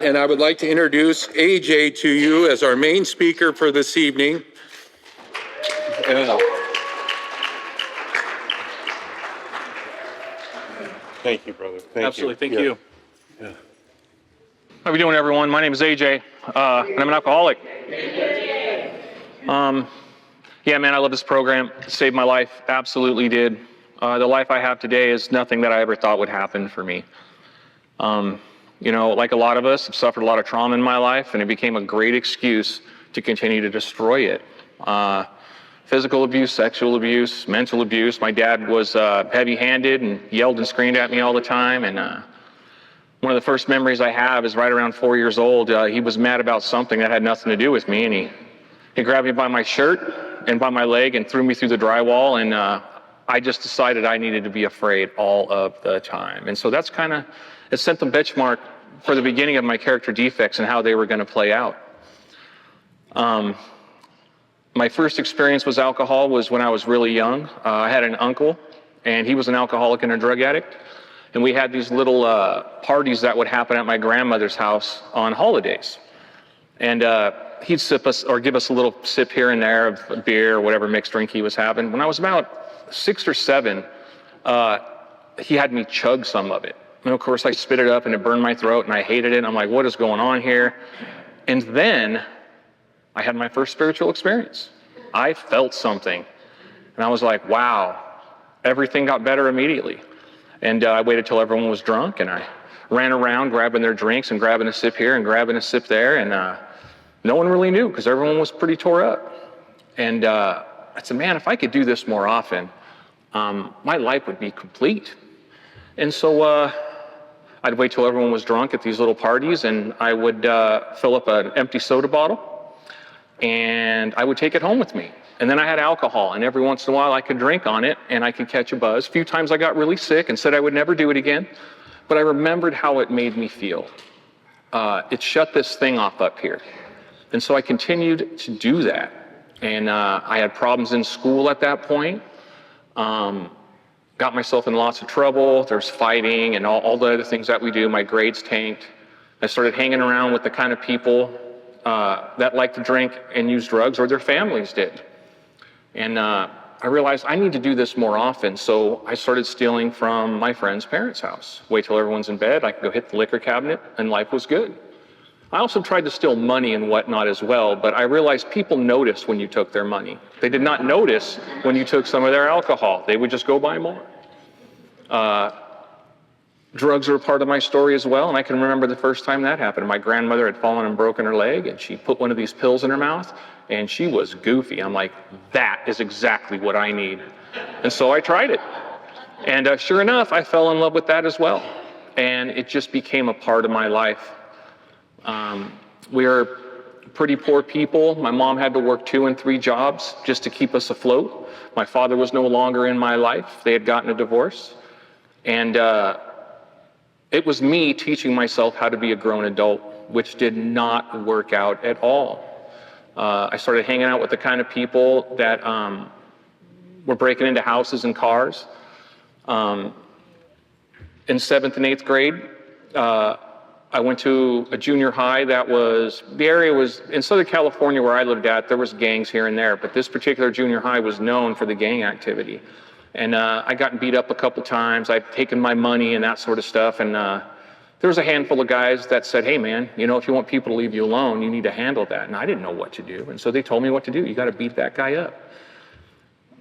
And I would like to introduce AJ to you as our main speaker for this evening. Thank you, brother. Absolutely. Thank you. How are we doing, everyone? My name is AJ, and I'm an alcoholic. Yeah, man, I love this program. It saved my life. Absolutely did. The life I have today is nothing that I ever thought would happen for me. You know, like a lot of us, I've suffered a lot of trauma in my life, and it became a great excuse to continue to destroy it. Physical abuse, sexual abuse, mental abuse. My dad was heavy-handed and yelled and screamed at me all the time. And one of the first memories I have is right around 4 years old. He was mad about something that had nothing to do with me, and he grabbed me by my shirt and by my leg and threw me through the drywall. And I just decided I needed to be afraid all of the time. And so that's kind of, it set the benchmark for the beginning of my character defects and how they were going to play out. My first experience with alcohol was when I was really young. I had an uncle, and he was an alcoholic and a drug addict. And we had these little parties that would happen at my grandmother's house on holidays. And he'd sip us or give us a little sip here and there of beer or whatever mixed drink he was having. When I was about 6 or 7, he had me chug some of it. And of course, I spit it up and it burned my throat and I hated it. And I'm like, what is going on here? And then I had my first spiritual experience. I felt something. And I was like, wow, everything got better immediately. And I waited till everyone was drunk, and I ran around grabbing their drinks and grabbing a sip here and grabbing a sip there. And no one really knew because everyone was pretty tore up. And I said, man, if I could do this more often, my life would be complete. And so I'd wait till everyone was drunk at these little parties, and I would fill up an empty soda bottle, and I would take it home with me. And then I had alcohol, and every once in a while I could drink on it, and I could catch a buzz. A few times I got really sick and said I would never do it again, but I remembered how it made me feel. It shut this thing off up here. And so I continued to do that. And I had problems in school at that point. Got myself in lots of trouble. There's fighting and all the other things that we do. My grades tanked. I started hanging around with the kind of people that like to drink and use drugs, or their families did. And I realized I need to do this more often, so I started stealing from my friend's parents' house. Wait till everyone's in bed, I could go hit the liquor cabinet, and life was good. I also tried to steal money and whatnot as well, but I realized people noticed when you took their money. They did not notice when you took some of their alcohol. They would just go buy more. Drugs are a part of my story as well, and I can remember the first time that happened. My grandmother had fallen and broken her leg, and she put one of these pills in her mouth, and she was goofy. I'm like, that is exactly what I need. And so I tried it. And sure enough, I fell in love with that as well. And it just became a part of my life. We are pretty poor people. My mom had to work 2 and 3 jobs just to keep us afloat. My father was no longer in my life. They had gotten a divorce. And it was me teaching myself how to be a grown adult, which did not work out at all. I started hanging out with the kind of people that were breaking into houses and cars. In 7th and 8th grade, I went to a junior high that was, the area was, in Southern California where I lived at, there was gangs here and there, but this particular junior high was known for the gang activity. And I got beat up a couple times. I'd taken my money and that sort of stuff. And there was a handful of guys that said, hey man, you know, if you want people to leave you alone, you need to handle that. And I didn't know what to do. And so they told me what to do. You got to beat that guy up.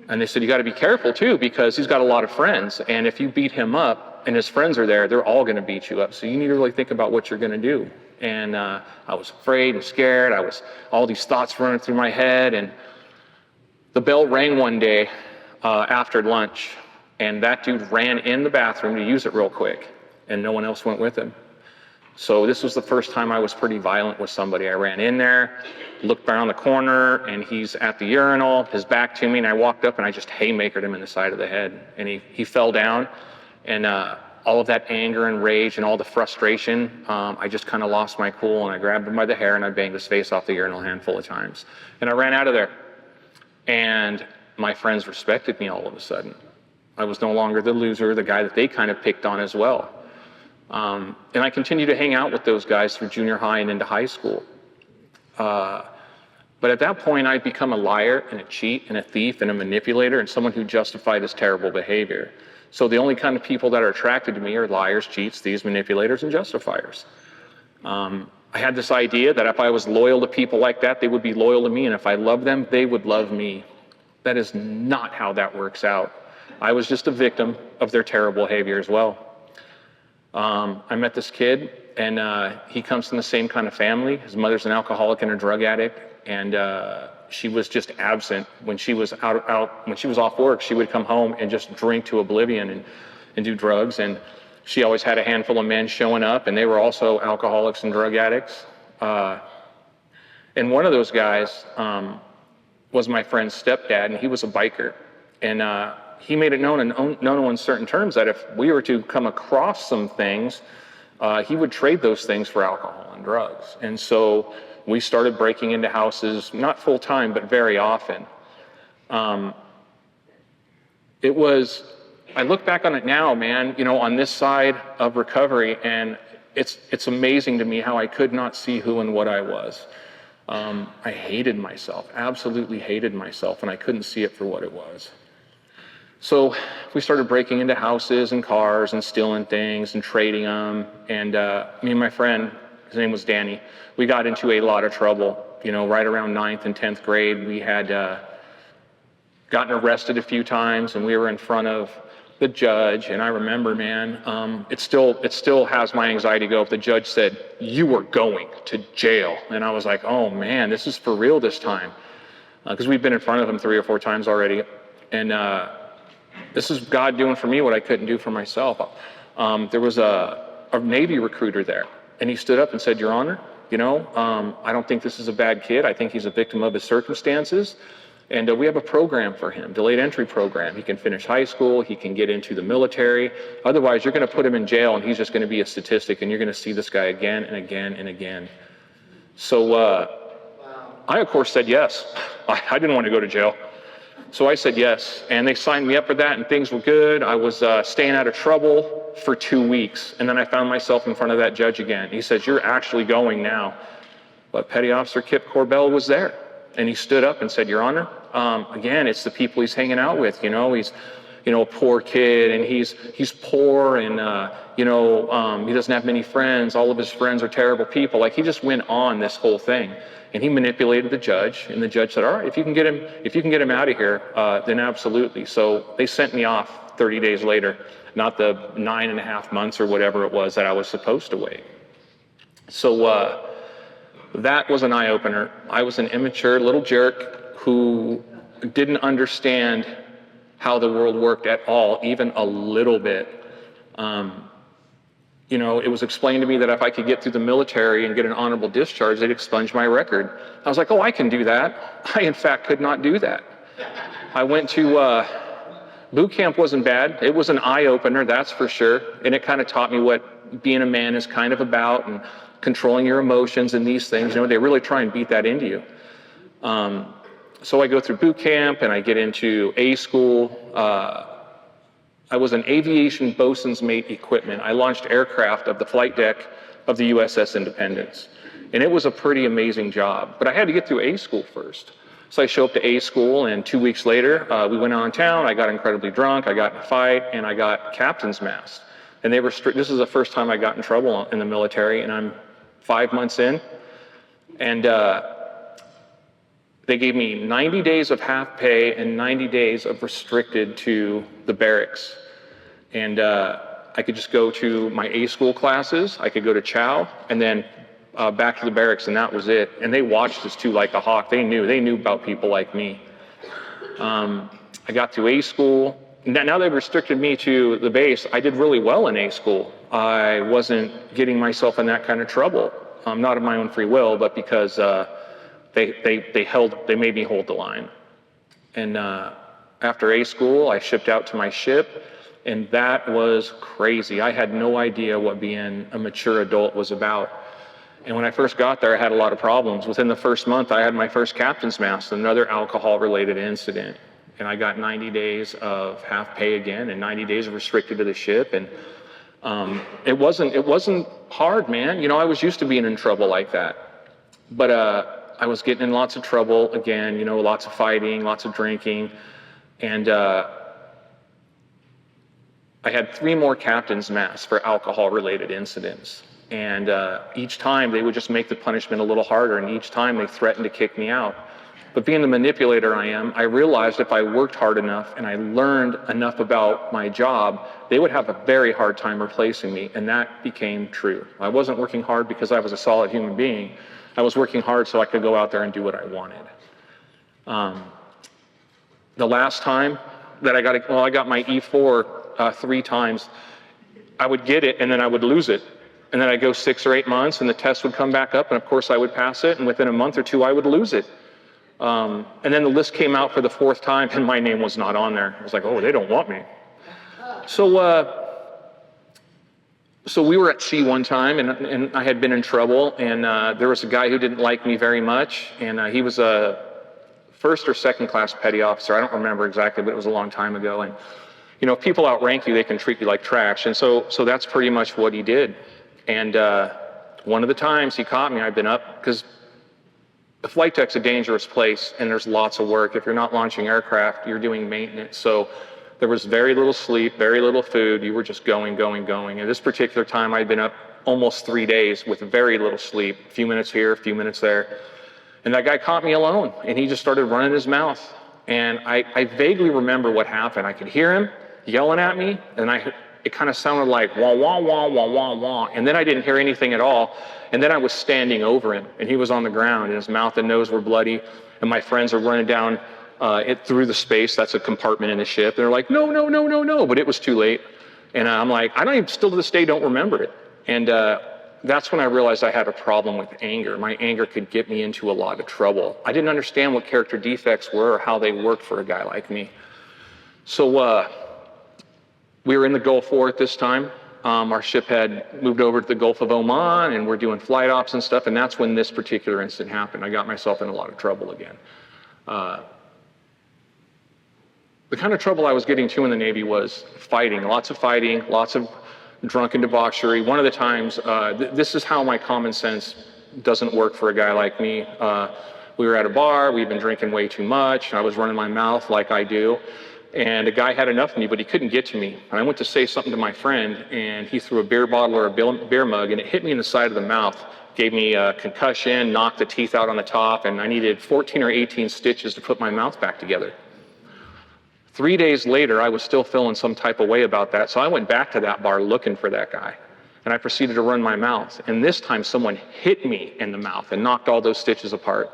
And they said, you got to be careful too, because he's got a lot of friends. And if you beat him up and his friends are there, they're all going to beat you up. So you need to really think about what you're going to do. And I was afraid and scared. I was all these thoughts running through my head. And the bell rang one day after lunch, and that dude ran in the bathroom to use it real quick, and no one else went with him. So this was the first time I was pretty violent with somebody. I ran in there, looked around the corner, and he's at the urinal, his back to me, and I walked up and I just haymakered him in the side of the head, and he fell down. And all of that anger and rage and all the frustration, I just kind of lost my cool, and I grabbed him by the hair and I banged his face off the urinal a handful of times. And I ran out of there. And my friends respected me all of a sudden. I was no longer the loser, the guy that they kind of picked on as well. And I continued to hang out with those guys through junior high and into high school. But at that point, I'd become a liar and a cheat and a thief and a manipulator and someone who justified his terrible behavior. So the only kind of people that are attracted to me are liars, cheats, thieves, manipulators, and justifiers. I had this idea that if I was loyal to people like that, they would be loyal to me, and if I loved them, they would love me. That is not how that works out. I was just a victim of their terrible behavior as well. I met this kid, and he comes from the same kind of family. His mother's an alcoholic and a drug addict, and she was just absent. When she was when she was off work, she would come home and just drink to oblivion and do drugs. And she always had a handful of men showing up, and they were also alcoholics and drug addicts. And one of those guys was my friend's stepdad, and he was a biker. And he made it known in no uncertain terms that if we were to come across some things, he would trade those things for alcohol and drugs. And so we started breaking into houses, not full time, but very often. I look back on it now, man, on this side of recovery, and it's amazing to me how I could not see who and what I was. I hated myself, absolutely hated myself, and I couldn't see it for what it was. So we started breaking into houses and cars and stealing things and trading them. And me and my friend, his name was Danny, we got into a lot of trouble. Right around 9th and 10th grade, we had gotten arrested a few times, and we were in front of the judge. And I remember, man, it still has my anxiety go up. The judge said, "You are going to jail." And I was like, oh man, this is for real this time. Because we've been in front of him 3 or 4 times already. And this is God doing for me what I couldn't do for myself. There was a Navy recruiter there, and he stood up and said, "Your Honor, I don't think this is a bad kid. I think he's a victim of his circumstances. And we have a program for him, delayed entry program. He can finish high school, he can get into the military. Otherwise, you're going to put him in jail, and he's just going to be a statistic, and you're going to see this guy again and again and again." So I, of course, said yes. I didn't want to go to jail. So I said yes, and they signed me up for that, and things were good. I was staying out of trouble for 2 weeks, and then I found myself in front of that judge again. He says, "You're actually going now." But Petty Officer Kip Corbell was there, and he stood up and said, "Your Honor, again, it's the people he's hanging out with. He's a poor kid, and he's poor, and he doesn't have many friends. All of his friends are terrible people." Like, he just went on this whole thing. And he manipulated the judge, and the judge said, "All right, if you can get him out of here, then absolutely." So they sent me off 30 days later, not the 9.5 months or whatever it was that I was supposed to wait. So that was an eye-opener. I was an immature little jerk who didn't understand how the world worked at all, even a little bit. It was explained to me that if I could get through the military and get an honorable discharge, they'd expunge my record. I was like, oh, I can do that. I, in fact, could not do that. I went to boot camp. Wasn't bad. It was an eye-opener, that's for sure. And it kind of taught me what being a man is kind of about, and controlling your emotions and these things. They really try and beat that into you. So I go through boot camp, and I get into A school. I was an aviation bosun's mate equipment. I launched aircraft of the flight deck of the USS Independence. And it was a pretty amazing job, but I had to get through A school first. So I show up to A school, and 2 weeks later, we went on town. I got incredibly drunk, I got in a fight, and I got captain's mast. And they were strict. This is the first time I got in trouble in the military, and I'm 5 months in. And they gave me 90 days of half pay and 90 days of restricted to the barracks. And I could just go to my A school classes, I could go to chow, and then back to the barracks, and that was it. And they watched us too like a hawk. They knew about people like me. I got to A school. Now they've restricted me to the base. I did really well in A school. I wasn't getting myself in that kind of trouble, not of my own free will, but because they made me hold the line. And after A school, I shipped out to my ship, and that was crazy. I had no idea what being a mature adult was about. And when I first got there, I had a lot of problems. Within the first month, I had my first captain's mast, another alcohol-related incident. And I got 90 days of half pay again, and 90 days of restricted to the ship. And It wasn't hard, man. You know, I was used to being in trouble like that. But I was getting in lots of trouble again, you know, lots of fighting, lots of drinking. And I had 3 more captain's mass for alcohol-related incidents. And each time they would just make the punishment a little harder, and each time they threatened to kick me out. But being the manipulator I am, I realized if I worked hard enough and I learned enough about my job, they would have a very hard time replacing me, and that became true. I wasn't working hard because I was a solid human being. I was working hard so I could go out there and do what I wanted. The last time that I got my E4 3 times. I would get it and then I would lose it. And then I'd go 6 or 8 months and the test would come back up and of course I would pass it, and within a month or 2 I would lose it. And then the list came out for the 4th time and my name was not on there. I was like, oh, they don't want me. So we were at sea one time and I had been in trouble, and there was a guy who didn't like me very much, and he was a 1st or 2nd class petty officer. I don't remember exactly, but it was a long time ago. And you know, if people outrank you, they can treat you like trash. And so that's pretty much what he did. And one of the times he caught me, I'd been up, because the flight deck's a dangerous place and there's lots of work. If you're not launching aircraft, you're doing maintenance. So there was very little sleep, very little food. You were just going. And this particular time I'd been up almost 3 days with very little sleep, a few minutes here, a few minutes there. And that guy caught me alone and he just started running his mouth. And I vaguely remember what happened. I could hear him yelling at me, and it kind of sounded like wah, wah, wah, wah, wah, wah. And then I didn't hear anything at all. And then I was standing over him and he was on the ground and his mouth and nose were bloody. And my friends are running down through the space. That's a compartment in the ship. They're like, no, but it was too late. And I'm like, still to this day don't remember it. And that's when I realized I had a problem with anger. My anger could get me into a lot of trouble. I didn't understand what character defects were or how they worked for a guy like me. So we were in the Gulf War at this time. Our ship had moved over to the Gulf of Oman and we're doing flight ops and stuff, and that's when this particular incident happened. I got myself in a lot of trouble again. The kind of trouble I was getting to in the Navy was fighting, lots of drunken debauchery. One of the times, this is how my common sense doesn't work for a guy like me. We were at a bar, we'd been drinking way too much, I was running my mouth like I do, and a guy had enough of me, but he couldn't get to me. And I went to say something to my friend, and he threw a beer bottle or a beer mug, and it hit me in the side of the mouth, gave me a concussion, knocked the teeth out on the top, and I needed 14 or 18 stitches to put my mouth back together. 3 days later, I was still feeling some type of way about that, so I went back to that bar looking for that guy, and I proceeded to run my mouth. And this time, someone hit me in the mouth and knocked all those stitches apart.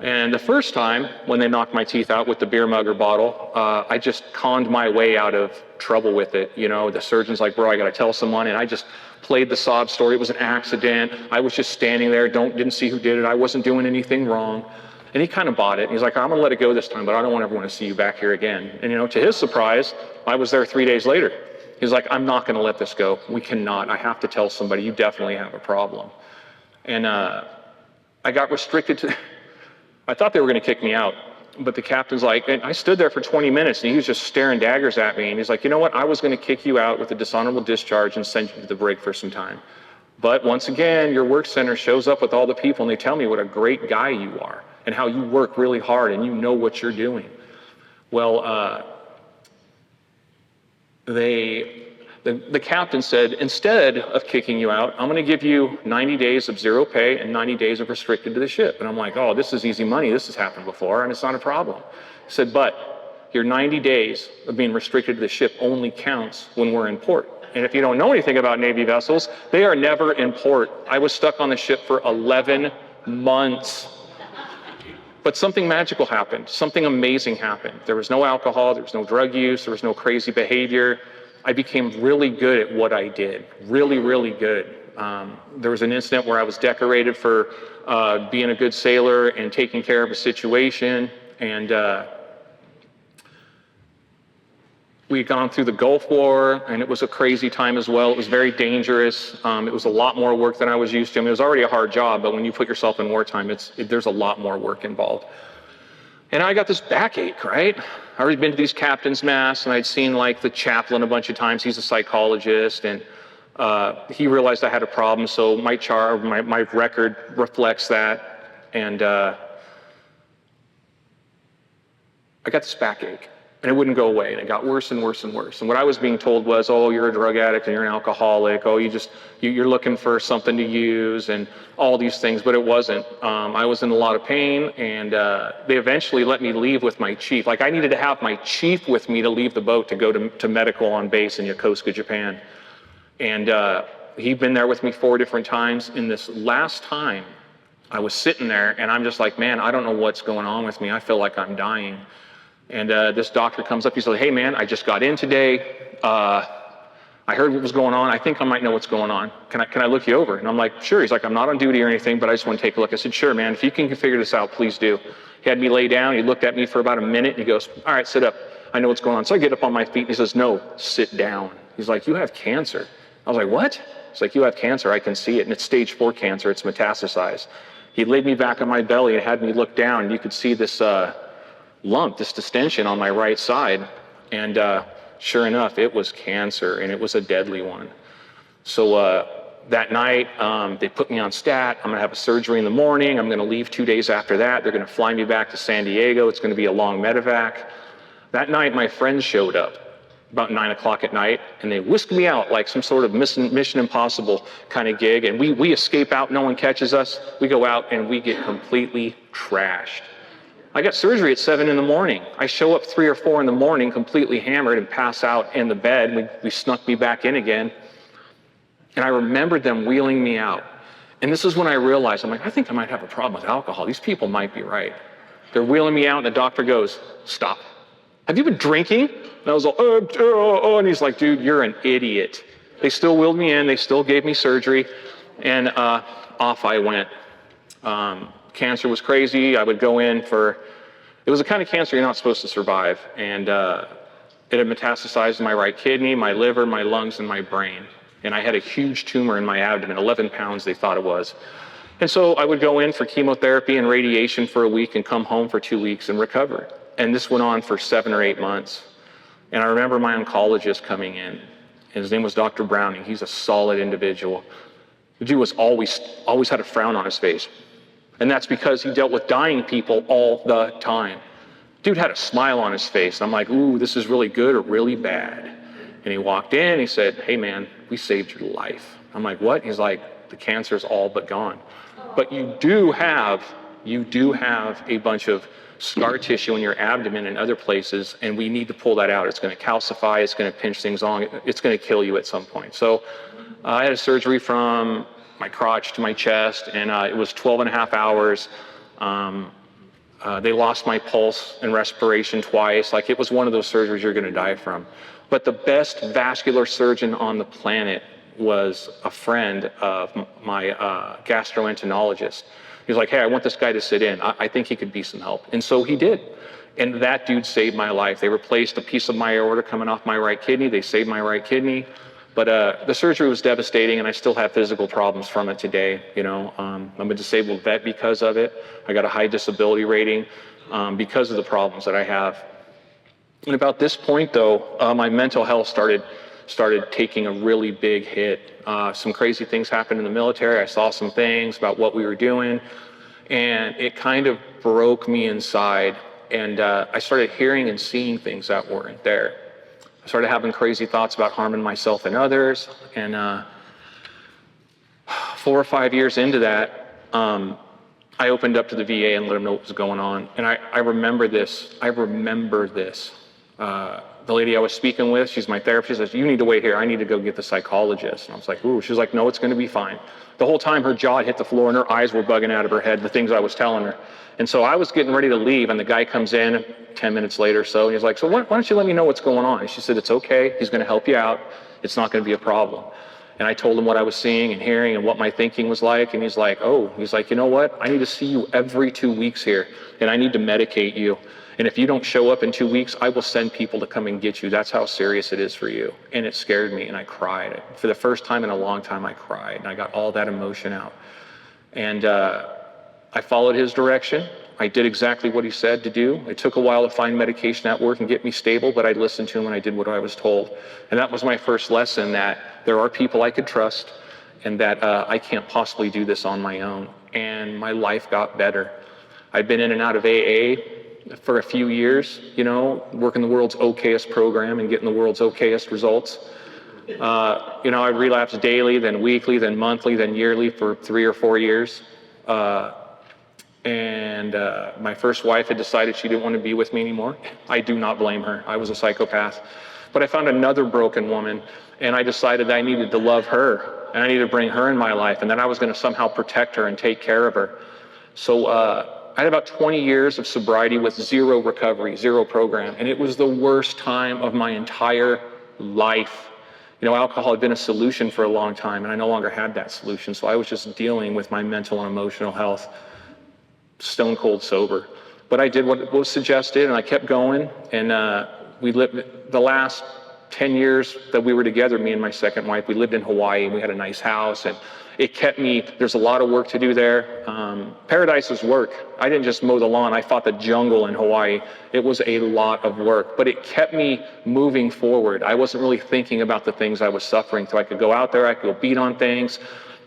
And the first time, when they knocked my teeth out with the beer mug or bottle, I just conned my way out of trouble with it. You know, the surgeon's like, bro, I gotta tell someone, and I just played the sob story. It was an accident. I was just standing there, didn't see who did it. I wasn't doing anything wrong. And he kind of bought it. He's like, I'm gonna let it go this time, but I don't want everyone to see you back here again. And you know, to his surprise, I was there 3 days later. He's like, I'm not gonna let this go. We cannot. I have to tell somebody. You definitely have a problem. And I got restricted to, I thought they were gonna kick me out, but the captain's like, and I stood there for 20 minutes and he was just staring daggers at me. And he's like, you know what? I was gonna kick you out with a dishonorable discharge and send you to the brig for some time. But once again, your work center shows up with all the people and they tell me what a great guy you are and how you work really hard and you know what you're doing. Well, the captain said, instead of kicking you out, I'm gonna give you 90 days of zero pay and 90 days of restricted to the ship. And I'm like, oh, this is easy money. This has happened before and it's not a problem. He said, but your 90 days of being restricted to the ship only counts when we're in port. And if you don't know anything about Navy vessels, they are never in port. I was stuck on the ship for 11 months. But something magical happened. Something amazing happened. There was no alcohol, there was no drug use, there was no crazy behavior. I became really good at what I did. Really, really good. There was an incident where I was decorated for being a good sailor and taking care of a situation. And we had gone through the Gulf War, and it was a crazy time as well. It was very dangerous. It was a lot more work than I was used to. I mean, it was already a hard job, but when you put yourself in wartime, there's a lot more work involved. And I got this backache, right? I already been to these captain's mass, and I'd seen like the chaplain a bunch of times. He's a psychologist, and he realized I had a problem. So my record reflects that, and I got this backache, and it wouldn't go away, and it got worse and worse and worse. And what I was being told was, oh, you're a drug addict and you're an alcoholic. Oh, you're looking for something to use and all these things, but it wasn't. I was in a lot of pain, and they eventually let me leave with my chief. Like, I needed to have my chief with me to leave the boat to go to medical on base in Yokosuka, Japan. And he'd been there with me 4 different times. In this last time, I was sitting there, and I'm just like, man, I don't know what's going on with me. I feel like I'm dying. And this doctor comes up, he's like, hey man, I just got in today. I heard what was going on. I think I might know what's going on. Can I look you over? And I'm like, sure. He's like, I'm not on duty or anything, but I just want to take a look. I said, sure, man, if you can figure this out, please do. He had me lay down. He looked at me for about a minute, and he goes, all right, sit up. I know what's going on. So I get up on my feet, and he says, no, sit down. He's like, you have cancer. I was like, what? He's like, you have cancer. I can see it, and it's stage 4 cancer. It's metastasized. He laid me back on my belly and had me look down, and you could see this lump, this distension on my right side. And sure enough, it was cancer, and it was a deadly one. So that night, they put me on stat. I'm gonna have a surgery in the morning. I'm gonna leave 2 days after that. They're gonna fly me back to San Diego. It's gonna be a long medevac. That night, my friends showed up about 9 o'clock at night, and they whisked me out like some sort of Mission Impossible kind of gig. And we escape out, no one catches us. We go out and we get completely trashed. I got surgery at 7 in the morning. I show up 3 or 4 in the morning, completely hammered, and pass out in the bed. We snuck me back in again. And I remembered them wheeling me out. And this is when I realized, I'm like, I think I might have a problem with alcohol. These people might be right. They're wheeling me out, and the doctor goes, stop. Have you been drinking? And I was like, and he's like, dude, you're an idiot. They still wheeled me in. They still gave me surgery. And off I went. Cancer was crazy. I would go in for, it was a kind of cancer you're not supposed to survive. And it had metastasized in my right kidney, my liver, my lungs, and my brain. And I had a huge tumor in my abdomen, 11 pounds they thought it was. And so I would go in for chemotherapy and radiation for a week and come home for 2 weeks and recover. And this went on for 7 or 8 months. And I remember my oncologist coming in. His name was Dr. Browning. He's a solid individual. The dude was always had a frown on his face. And that's because he dealt with dying people all the time. Dude had a smile on his face. And I'm like, ooh, this is really good or really bad. And he walked in, he said, hey man, we saved your life. I'm like, what? He's like, the cancer's all but gone. But you do have a bunch of scar tissue in your abdomen and other places, and we need to pull that out. It's going to calcify, it's going to pinch things on, it's going to kill you at some point. So I had a surgery from my crotch to my chest, and it was 12 and a half hours. They lost my pulse and respiration twice. Like, it was one of those surgeries you're going to die from. But the best vascular surgeon on the planet was a friend of my gastroenterologist. He was like, hey, I want this guy to sit in. I think he could be some help. And so he did. And that dude saved my life. They replaced a piece of my aorta coming off my right kidney. They saved my right kidney. But the surgery was devastating, and I still have physical problems from it today. You know, I'm a disabled vet because of it. I got a high disability rating because of the problems that I have. And about this point, though, my mental health started taking a really big hit. Some crazy things happened in the military. I saw some things about what we were doing, and it kind of broke me inside. And I started hearing and seeing things that weren't there. I started having crazy thoughts about harming myself and others. And 4 or 5 years into that, I opened up to the VA and let them know what was going on. And I remember this. The lady I was speaking with, she's my therapist, she says, you need to wait here. I need to go get the psychologist. And I was like, ooh. She was like, no, it's going to be fine. The whole time her jaw hit the floor and her eyes were bugging out of her head, the things I was telling her. And so I was getting ready to leave, and the guy comes in 10 minutes later or so, and he's like, so why don't you let me know what's going on? And she said, it's okay. He's going to help you out. It's not going to be a problem. And I told him what I was seeing and hearing and what my thinking was like. And he's like, you know what? I need to see you every 2 weeks here, and I need to medicate you. And if you don't show up in 2 weeks, I will send people to come and get you. That's how serious it is for you. And it scared me, and I cried. For the first time in a long time, I cried, and I got all that emotion out. And I followed his direction. I did exactly what he said to do. It took a while to find medication at work and get me stable, but I listened to him and I did what I was told. And that was my first lesson, that there are people I could trust and that I can't possibly do this on my own. And my life got better. I've been in and out of AA for a few years, you know, working the world's okayest program and getting the world's okayest results. You know, I relapsed daily, then weekly, then monthly, then yearly for 3 or 4 years. My first wife had decided she didn't want to be with me anymore. I do not blame her. I was a psychopath. But I found another broken woman, and I decided that I needed to love her, and I needed to bring her in my life, and then I was going to somehow protect her and take care of her. So I had about 20 years of sobriety with zero recovery, zero program, and it was the worst time of my entire life. You know, alcohol had been a solution for a long time, and I no longer had that solution, so I was just dealing with my mental and emotional health, stone cold sober. But I did what was suggested, and I kept going, and we lived the last 10 years that we were together, me and my second wife. We lived in Hawaii, and we had a nice house, and it kept me, there's a lot of work to do there. Paradise is work. I didn't just mow the lawn, I fought the jungle in Hawaii. It was a lot of work, but it kept me moving forward. I wasn't really thinking about the things I was suffering, so I could go out there, I could go beat on things,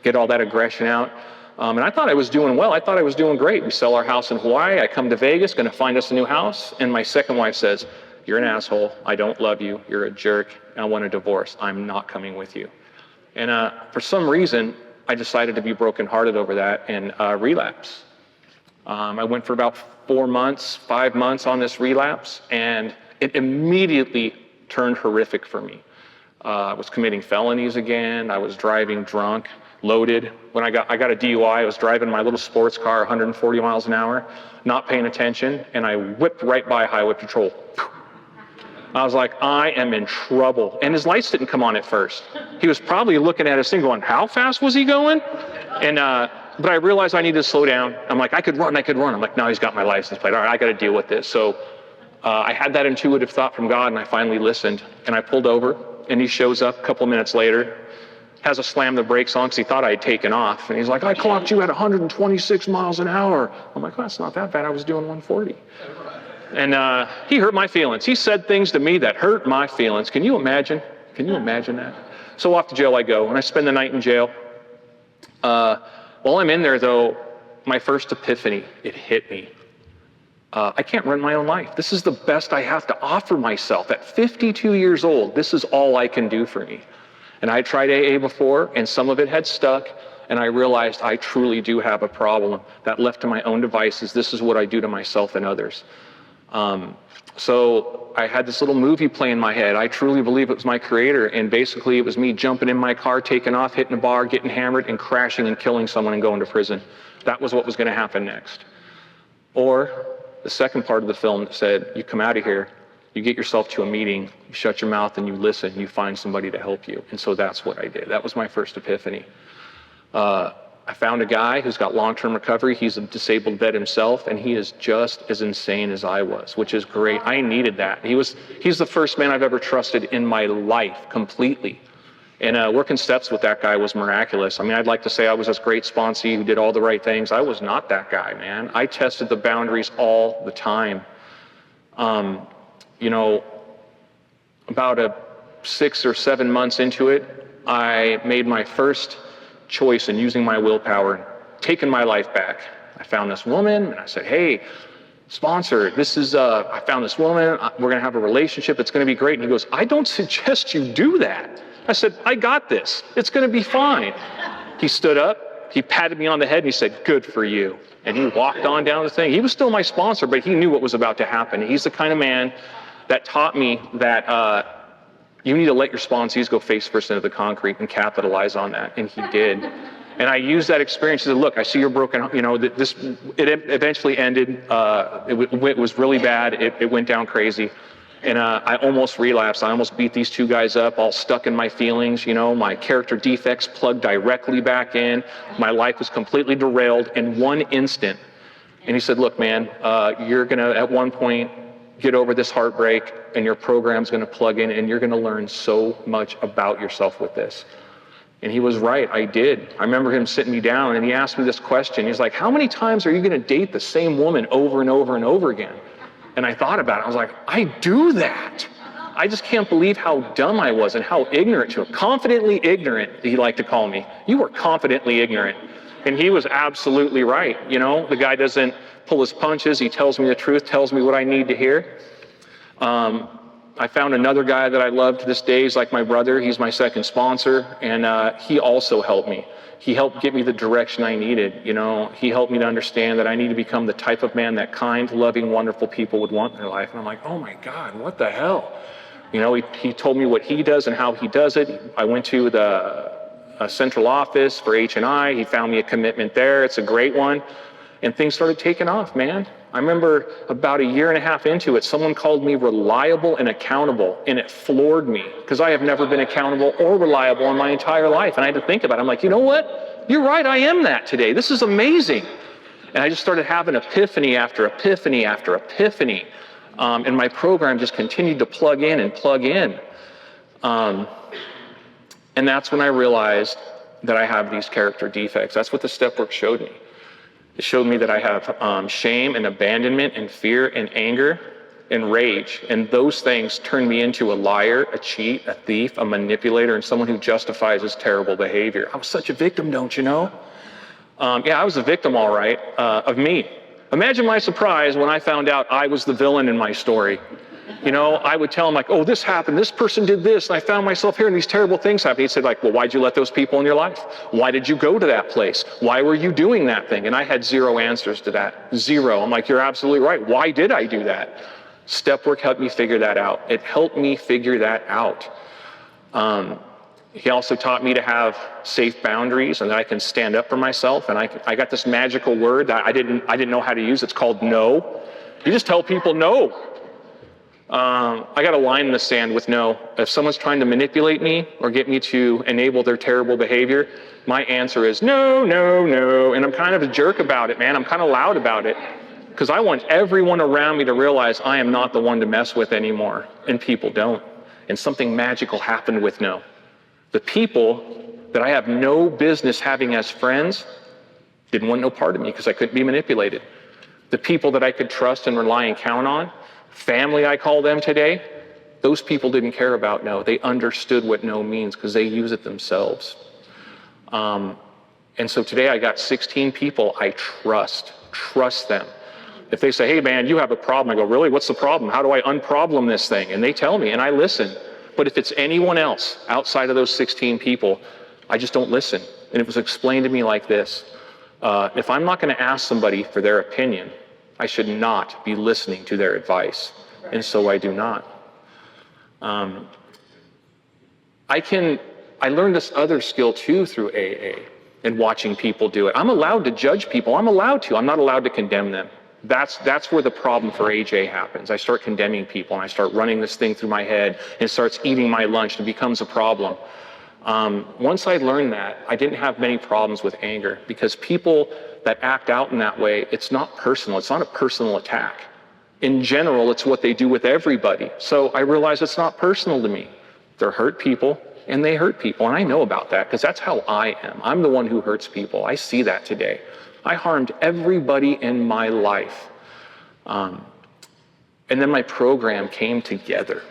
get all that aggression out. And I thought I was doing well. I thought I was doing great. We sell our house in Hawaii. I come to Vegas, going to find us a new house. And my second wife says, "You're an asshole. I don't love you. You're a jerk. I want a divorce. I'm not coming with you." And for some reason, I decided to be brokenhearted over that and relapse. I went for about 4 months, 5 months on this relapse, and it immediately turned horrific for me. I was committing felonies again. I was driving drunk, loaded. When I got a DUI, I was driving my little sports car 140 miles an hour, not paying attention, and I whipped right by Highway Patrol. I was like, I am in trouble. And his lights didn't come on at first. He was probably looking at his thing going, how fast was he going? And but I realized I needed to slow down. I'm like, I could run. I'm like, no, he's got my license plate. All right, I got to deal with this. So I had that intuitive thought from God, and I finally listened. And I pulled over, and he shows up a couple minutes later, has to slam the brakes on because he thought I had taken off. And he's like, I clocked you at 126 miles an hour. I'm like, well, that's not that bad. I was doing 140. And he hurt my feelings. He said things to me that hurt my feelings. Can you imagine? Can you imagine that? So off to jail I go, and I spend the night in jail. While I'm in there, though, my first epiphany, it hit me. I can't run my own life. This is the best I have to offer myself. At 52 years old, this is all I can do for me. And I tried AA before, and some of it had stuck, and I realized I truly do have a problem that left to my own devices, this is what I do to myself and others. So I had this little movie play in my head. I truly believe it was my creator, and basically it was me jumping in my car, taking off, hitting a bar, getting hammered, and crashing and killing someone and going to prison. That was what was going to happen next. Or the second part of the film said, you come out of here, you get yourself to a meeting, you shut your mouth and you listen, and you find somebody to help you. And so that's what I did. That was my first epiphany. I found a guy who's got long-term recovery. He's a disabled vet himself, and he is just as insane as I was, which is great. I needed that. He's the first man I've ever trusted in my life completely. And working steps with that guy was miraculous. I mean, I'd like to say I was this great sponsee who did all the right things. I was not that guy, man. I tested the boundaries all the time. You know, about 6 or 7 months into it, I made my first choice in using my willpower, taking my life back. I found this woman, and I said, hey, sponsor, this is, I found this woman, we're gonna have a relationship, it's gonna be great. And he goes, I don't suggest you do that. I said, I got this, it's gonna be fine. He stood up, he patted me on the head, and he said, good for you. And he walked on down the thing. He was still my sponsor, but he knew what was about to happen. He's the kind of man that taught me that you need to let your sponsees go face first into the concrete and capitalize on that, and he did. And I used that experience to say, look, I see you're broken, you know, it eventually ended, it was really bad, it went down crazy, and I almost relapsed. I almost beat these two guys up, all stuck in my feelings, you know, my character defects plugged directly back in, my life was completely derailed in one instant. And he said, look, man, you're gonna, at one point, get over this heartbreak, and your program's gonna plug in, and you're gonna learn so much about yourself with this. And he was right, I did. I remember him sitting me down and he asked me this question. He's like, how many times are you gonna date the same woman over and over and over again? And I thought about it, I was like, I do that. I just can't believe how dumb I was and how ignorant to him. Confidently ignorant, he liked to call me. You were confidently ignorant. And he was absolutely right. You know, the guy doesn't pull his punches. He tells me the truth, tells me what I need to hear. I found another guy that I love to this day. He's like my brother. He's my second sponsor. And he also helped me. He helped get me the direction I needed. You know, he helped me to understand that I need to become the type of man that kind, loving, wonderful people would want in their life. And I'm like, oh my God, what the hell? You know, he told me what he does and how he does it. I went to the central office for H&I. He found me a commitment there. It's a great one. And things started taking off, man. I remember about 1.5 years into it, someone called me reliable and accountable, and it floored me because I have never been accountable or reliable in my entire life. And I had to think about it. I'm like, you know what? You're right, I am that today. This is amazing. And I just started having epiphany after epiphany after epiphany. And my program just continued to plug in and plug in. And that's when I realized that I have these character defects. That's what the step work showed me. It showed me that I have shame and abandonment and fear and anger and rage. And those things turned me into a liar, a cheat, a thief, a manipulator, and someone who justifies his terrible behavior. I was such a victim, don't you know? Yeah, I was a victim, all right, of me. Imagine my surprise when I found out I was the villain in my story. You know, I would tell him like, oh, this happened, this person did this, and I found myself hearing these terrible things happen. He'd say like, well, why'd you let those people in your life? Why did you go to that place? Why were you doing that thing? And I had zero answers to that, zero. I'm like, you're absolutely right. Why did I do that? Step work helped me figure that out. It helped me figure that out. He also taught me to have safe boundaries and that I can stand up for myself. And I got this magical word that I didn't know how to use. It's called no. You just tell people no. I got a line in the sand with no. If someone's trying to manipulate me or get me to enable their terrible behavior, my answer is no, no, no. And I'm kind of a jerk about it, man. I'm kind of loud about it because I want everyone around me to realize I am not the one to mess with anymore. And people don't. And something magical happened with no. The people that I have no business having as friends didn't want no part of me because I couldn't be manipulated. The people that I could trust and rely and count on, family I call them today, those people didn't care about no. They understood what no means because they use it themselves. And so today I got 16 people I trust them. If they say, hey man, you have a problem, I go, really, what's the problem? How do I unproblem this thing? And they tell me and I listen. But if it's anyone else outside of those 16 people, I just don't listen. And it was explained to me like this. If I'm not going to ask somebody for their opinion, I should not be listening to their advice. And so I do not. I learned this other skill too through AA and watching people do it. I'm allowed to judge people. I'm allowed to. I'm not allowed to condemn them. That's where the problem for AJ happens. I start condemning people and I start running this thing through my head and it starts eating my lunch and it becomes a problem. Once I learned that, I didn't have many problems with anger because people that act out in that way, it's not personal. It's not a personal attack. In general, it's what they do with everybody. So I realized it's not personal to me. They're hurt people and they hurt people. And I know about that because that's how I am. I'm the one who hurts people. I see that today. I harmed everybody in my life. And then my program came together.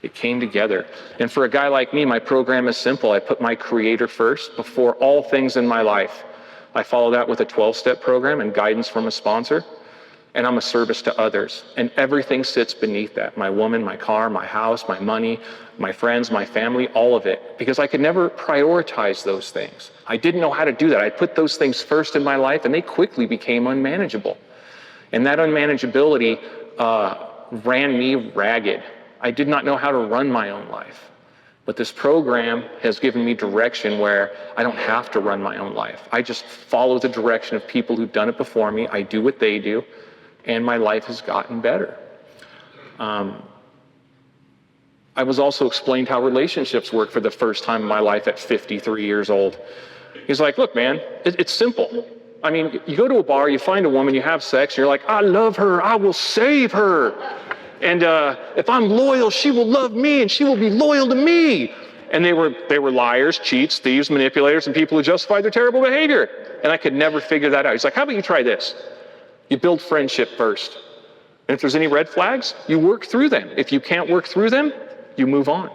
It came together. And for a guy like me, my program is simple. I put my creator first before all things in my life. I follow that with a 12-step program and guidance from a sponsor. And I'm a service to others. And everything sits beneath that. My woman, my car, my house, my money, my friends, my family, all of it. Because I could never prioritize those things. I didn't know how to do that. I put those things first in my life and they quickly became unmanageable. And that unmanageability ran me ragged. I did not know how to run my own life. But this program has given me direction where I don't have to run my own life. I just follow the direction of people who've done it before me. I do what they do. And my life has gotten better. I was also explained how relationships work for the first time in my life at 53 years old. He's like, look, man, it's simple. I mean, you go to a bar, you find a woman, you have sex, and you're like, I love her, I will save her. And if I'm loyal, she will love me and she will be loyal to me. And they were liars, cheats, thieves, manipulators, and people who justified their terrible behavior. And I could never figure that out. He's like, how about you try this? You build friendship first. And if there's any red flags, you work through them. If you can't work through them, you move on.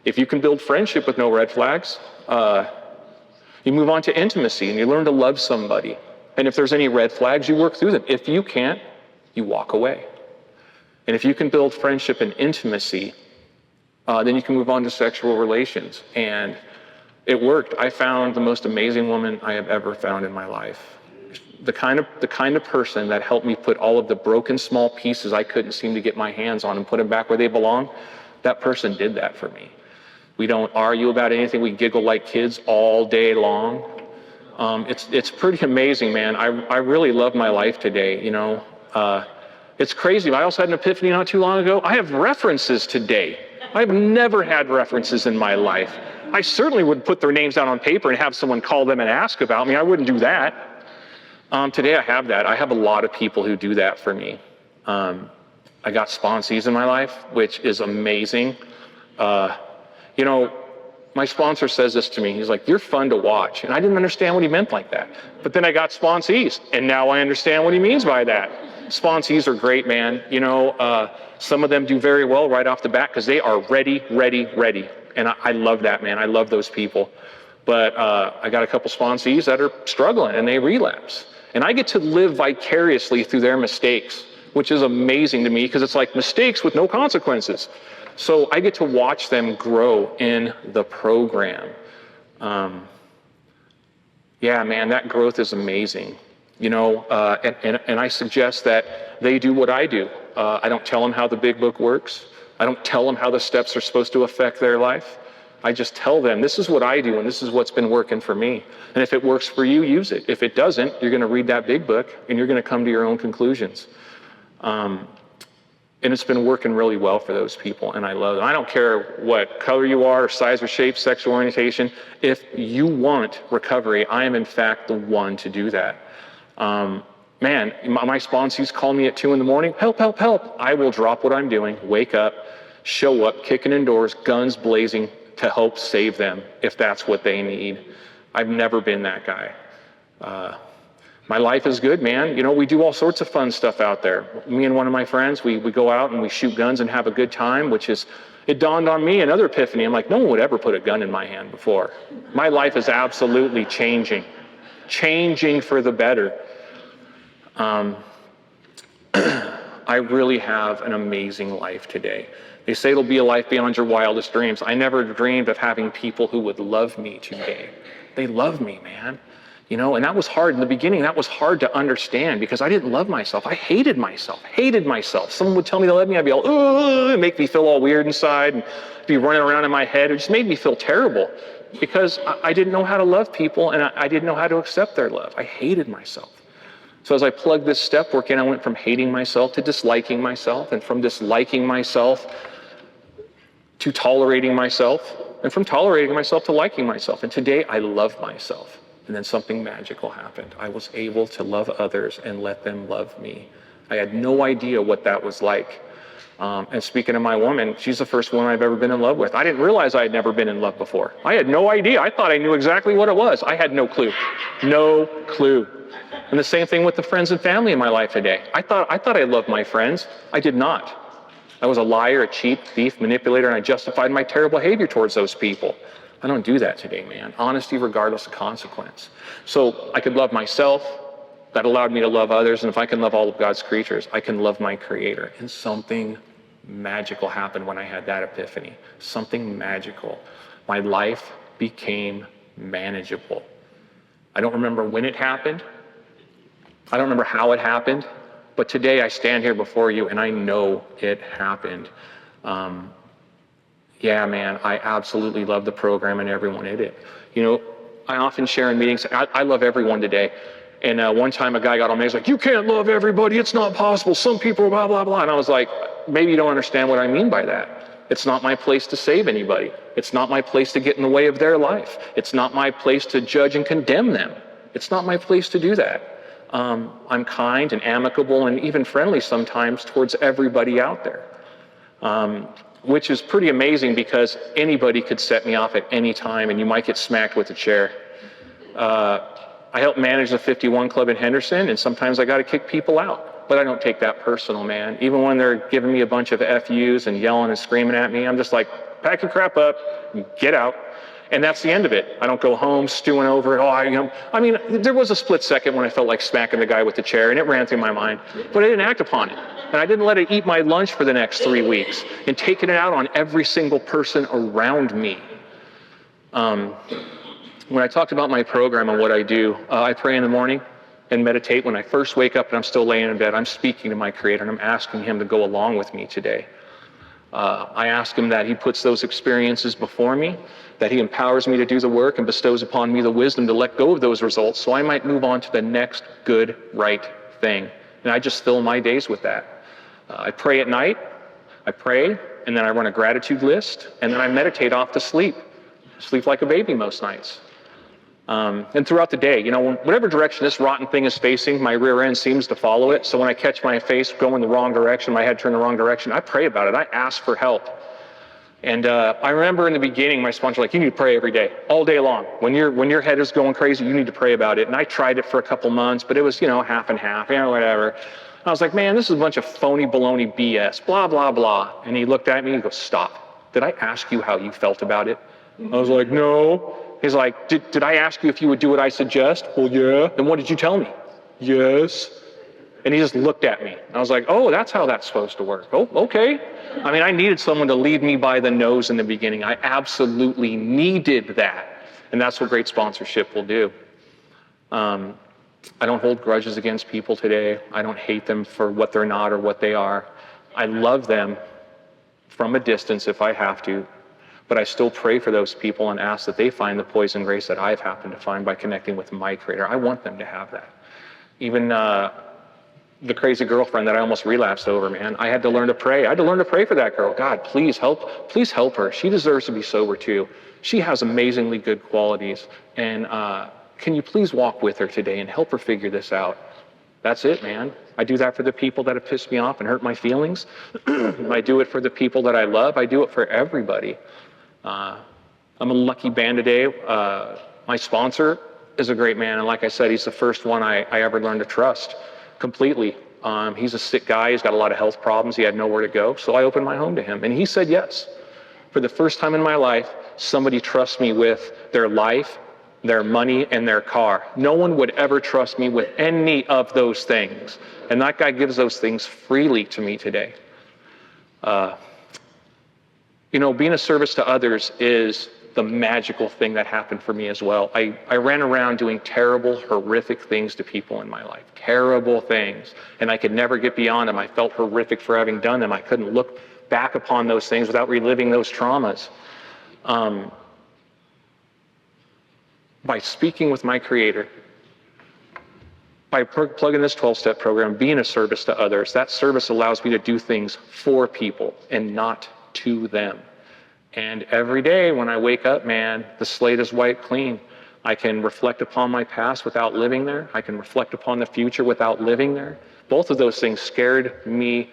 If you can build friendship with no red flags, you move on to intimacy and you learn to love somebody. And if there's any red flags, you work through them. If you can't, you walk away. And if you can build friendship and intimacy, then you can move on to sexual relations. And it worked. I found the most amazing woman I have ever found in my life. The kind of person that helped me put all of the broken small pieces I couldn't seem to get my hands on and put them back where they belong, that person did that for me. We don't argue about anything. We giggle like kids all day long. It's pretty amazing, man. I really love my life today, you know. It's crazy. I also had an epiphany not too long ago. I have references today. I've never had references in my life. I certainly would put their names down on paper and have someone call them and ask about me. I wouldn't do that. Today I have that. I have a lot of people who do that for me. I got sponsees in my life, which is amazing. You know, my sponsor says this to me. He's like, you're fun to watch. And I didn't understand what he meant like that. But then I got sponsees, and now I understand what he means by that. Sponsees are great, man. You know, some of them do very well right off the bat because they are ready. And I love that, man. I love those people. But I got a couple sponsees that are struggling and they relapse. And I get to live vicariously through their mistakes, which is amazing to me because it's like mistakes with no consequences. So I get to watch them grow in the program. Yeah, man, that growth is amazing. You know, and I suggest that they do what I do. I don't tell them how the big book works. I don't tell them how the steps are supposed to affect their life. I just tell them, this is what I do, and this is what's been working for me. And if it works for you, use it. If it doesn't, you're going to read that big book, and you're going to come to your own conclusions. And it's been working really well for those people, and I love it. I don't care what color you are, size or shape, sexual orientation. If you want recovery, I am in fact the one to do that. Man, my sponsees call me at 2 in the morning, help. I will drop what I'm doing, wake up, show up, kicking indoors, guns blazing to help save them if that's what they need. I've never been that guy. My life is good, man. You know, we do all sorts of fun stuff out there. Me and one of my friends, we go out and we shoot guns and have a good time, which is, it dawned on me, another epiphany. I'm like, no one would ever put a gun in my hand before. My life is absolutely changing for the better. I really have an amazing life today. They say it'll be a life beyond your wildest dreams. I never dreamed of having people who would love me today. They love me, man. You know, and that was hard in the beginning. That was hard to understand because I didn't love myself. I hated myself. Someone would tell me they love me. I'd be all, and make me feel all weird inside and be running around in my head. It just made me feel terrible because I didn't know how to love people and I didn't know how to accept their love. I hated myself. So as I plugged this step work in, I went from hating myself to disliking myself, and from disliking myself to tolerating myself, and from tolerating myself to liking myself. And today I love myself. And then something magical happened. I was able to love others and let them love me. I had no idea what that was like. And speaking of my woman, she's the first woman I've ever been in love with. I didn't realize I had never been in love before. I had no idea. I thought I knew exactly what it was. I had no clue. No clue. And the same thing with the friends and family in my life today. I thought I loved my friends. I did not. I was a liar, a cheat, thief, manipulator, and I justified my terrible behavior towards those people. I don't do that today, man. Honesty regardless of consequence. So I could love myself. That allowed me to love others. And if I can love all of God's creatures, I can love my Creator. And something magical happened when I had that epiphany. Something magical. My life became manageable. I don't remember when it happened. I don't remember how it happened. But today I stand here before you and I know it happened. Yeah, man, I absolutely love the program and everyone in it. You know, I often share in meetings, I love everyone today. And one time a guy got on me, he's like, you can't love everybody, it's not possible, some people, blah, blah, blah. And I was like, maybe you don't understand what I mean by that. It's not my place to save anybody. It's not my place to get in the way of their life. It's not my place to judge and condemn them. It's not my place to do that. I'm kind and amicable and even friendly sometimes towards everybody out there. which is pretty amazing because anybody could set me off at any time and you might get smacked with a chair. I help manage the 51 Club in Henderson, and sometimes I got to kick people out. But I don't take that personal, man. Even when they're giving me a bunch of FUs and yelling and screaming at me, I'm just like, pack your crap up, get out. And that's the end of it. I don't go home stewing over it. I mean, there was a split second when I felt like smacking the guy with the chair, and it ran through my mind, but I didn't act upon it. And I didn't let it eat my lunch for the next 3 weeks and taking it out on every single person around me. When I talked about my program and what I do, I pray in the morning and meditate. When I first wake up and I'm still laying in bed, I'm speaking to my Creator and I'm asking Him to go along with me today. I ask Him that He puts those experiences before me, that He empowers me to do the work and bestows upon me the wisdom to let go of those results so I might move on to the next good, right thing. And I just fill my days with that. I pray at night, I pray, and then I run a gratitude list, and then I meditate off to sleep. Sleep like a baby most nights. And throughout the day, whatever direction this rotten thing is facing, my rear end seems to follow it. So when I catch my face going the wrong direction, my head turned the wrong direction, I pray about it. I ask for help. And I remember in the beginning, my sponsor was like, you need to pray every day, all day long. When your head is going crazy, you need to pray about it. And I tried it for a couple months, but it was, half and half, whatever. I was like, man, this is a bunch of phony baloney BS, blah, blah, blah. And he looked at me and he goes, stop. Did I ask you how you felt about it? I was like, no. He's like, did I ask you if you would do what I suggest? Well, yeah. Then what did you tell me? Yes. And he just looked at me. I was like, oh, that's how that's supposed to work. Oh, okay. I mean, I needed someone to lead me by the nose in the beginning. I absolutely needed that. And that's what great sponsorship will do. I don't hold grudges against people today. I don't hate them for what they're not or what they are. I love them from a distance if I have to, but I still pray for those people and ask that they find the poison grace that I've happened to find by connecting with my Creator. I want them to have that. Even the crazy girlfriend that I almost relapsed over, man, I had to learn to pray. I had to learn to pray for that girl. God, please help her. She deserves to be sober too. She has amazingly good qualities. And can you please walk with her today and help her figure this out? That's it, man. I do that for the people that have pissed me off and hurt my feelings. I do it for the people that I love. I do it for everybody. I'm a lucky band today. My sponsor is a great man. And like I said, he's the first one I ever learned to trust completely. He's a sick guy. He's got a lot of health problems. He had nowhere to go. So I opened my home to him and he said yes. For the first time in my life, somebody trusts me with their life, their money, and their car. No one would ever trust me with any of those things. And that guy gives those things freely to me today. Being a service to others is the magical thing that happened for me as well. I ran around doing terrible, horrific things to people in my life. Terrible things. And I could never get beyond them. I felt horrific for having done them. I couldn't look back upon those things without reliving those traumas. By speaking with my Creator, by plugging this 12-step program, being a service to others, that service allows me to do things for people and not to them. And every day when I wake up, man, the slate is wiped clean. I can reflect upon my past without living there. I can reflect upon the future without living there. Both of those things scared me.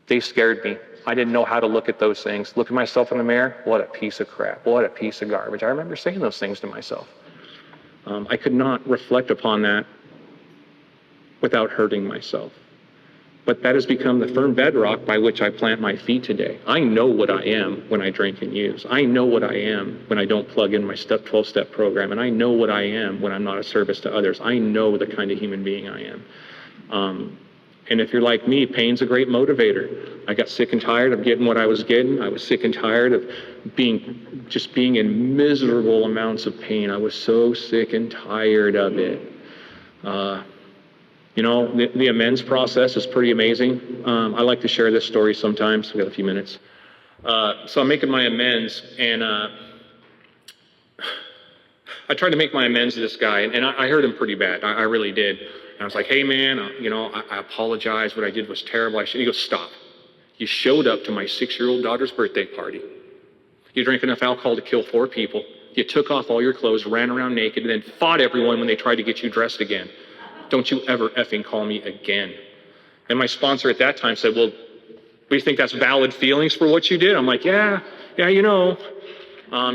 They scared me. I didn't know how to look at those things. Look at myself in the mirror. What a piece of crap. What a piece of garbage. I remember saying those things to myself. I could not reflect upon that without hurting myself. But that has become the firm bedrock by which I plant my feet today. I know what I am when I drink and use. I know what I am when I don't plug in my 12-step program. And I know what I am when I'm not a service to others. I know the kind of human being I am. And if you're like me, pain's a great motivator. I got sick and tired of getting what I was getting. I was sick and tired of being in miserable amounts of pain. I was so sick and tired of it. The amends process is pretty amazing. I like to share this story sometimes. We've got a few minutes. So I'm making my amends, and I tried to make my amends to this guy, and I hurt him pretty bad. I really did. And I was like, hey, man, I apologize. What I did was terrible. He goes, stop. You showed up to my 6-year-old daughter's birthday party. You drank enough alcohol to kill 4 people. You took off all your clothes, ran around naked, and then fought everyone when they tried to get you dressed again. Don't you ever effing call me again. And my sponsor at that time said, well, But you think that's valid feelings for what you did? I'm like, yeah, you know.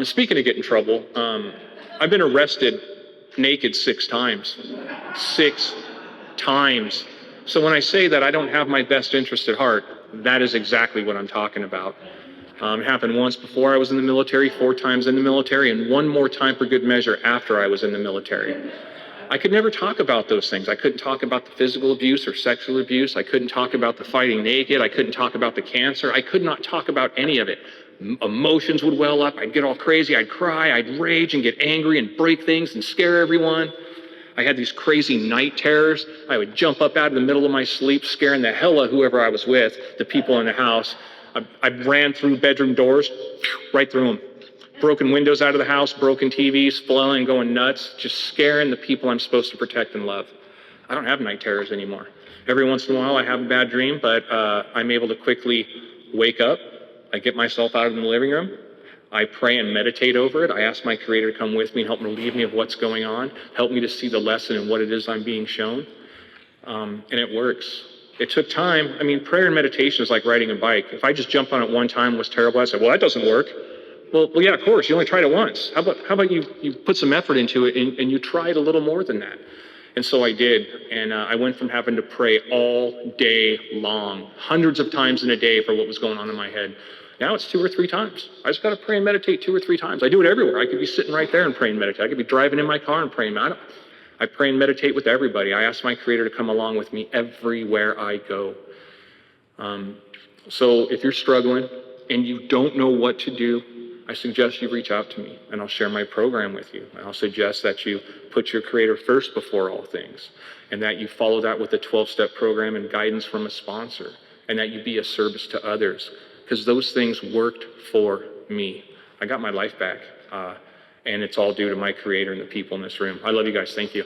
Speaking of getting in trouble, I've been arrested naked 6 times. 6 times. So when I say that I don't have my best interest at heart, that is exactly what I'm talking about. It happened once before I was in the military, 4 times in the military, and 1 more time for good measure after I was in the military. I could never talk about those things. I couldn't talk about the physical abuse or sexual abuse. I couldn't talk about the fighting naked. I couldn't talk about the cancer. I could not talk about any of it. Emotions would well up. I'd get all crazy. I'd cry. I'd rage and get angry and break things and scare everyone. I had these crazy night terrors. I would jump up out of the middle of my sleep, scaring the hell out of whoever I was with, the people in the house. I ran through bedroom doors, right through them. Broken windows out of the house, broken TVs, flailing, going nuts, just scaring the people I'm supposed to protect and love. I don't have night terrors anymore. Every once in a while I have a bad dream, but I'm able to quickly wake up. I get myself out of the living room. I pray and meditate over it. I ask my Creator to come with me and help relieve me of what's going on, help me to see the lesson and what it is I'm being shown. And it works. It took time. I mean, prayer and meditation is like riding a bike. If I just jumped on it one time and was terrible, I'd say, well, that doesn't work. Well, yeah, of course. You only tried it once. How about you put some effort into it and you tried a little more than that? And so I did. And I went from having to pray all day long, hundreds of times in a day for what was going on in my head. Now it's 2 or 3 times. I just got to pray and meditate 2 or 3 times. I do it everywhere. I could be sitting right there and pray and meditate. I could be driving in my car and praying. I pray and meditate with everybody. I ask my Creator to come along with me everywhere I go. So if you're struggling and you don't know what to do, I suggest you reach out to me and I'll share my program with you. And I'll suggest that you put your Creator first before all things and that you follow that with a 12-step program and guidance from a sponsor and that you be a service to others because those things worked for me. I got my life back and it's all due to my Creator and the people in this room. I love you guys. Thank you.